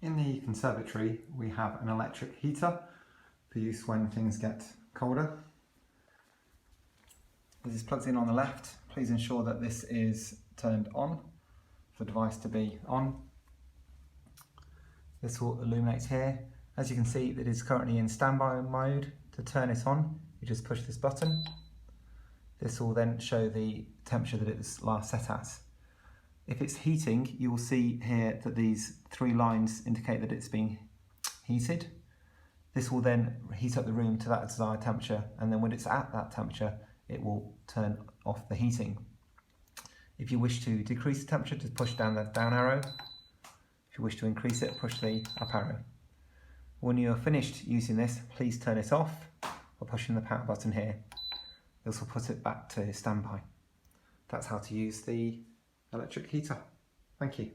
In the conservatory we have an electric heater for use when things get colder. This is plugged in on the left. Please ensure that this is turned on for the device to be on. This will illuminate here. As you can see, it is currently in standby mode. To turn it on, you just push this button. This will then show the temperature that it was last set at. If it's heating, you will see here that these three lines indicate that it's being heated. This will then heat up the room to that desired temperature, and then when it's at that temperature, it will turn off the heating. If you wish to decrease the temperature, just push down the down arrow. If you wish to increase it, push the up arrow. When you're finished using this, please turn it off by pushing the power button here. This will put it back to standby. That's how to use the electric heater. Thank you.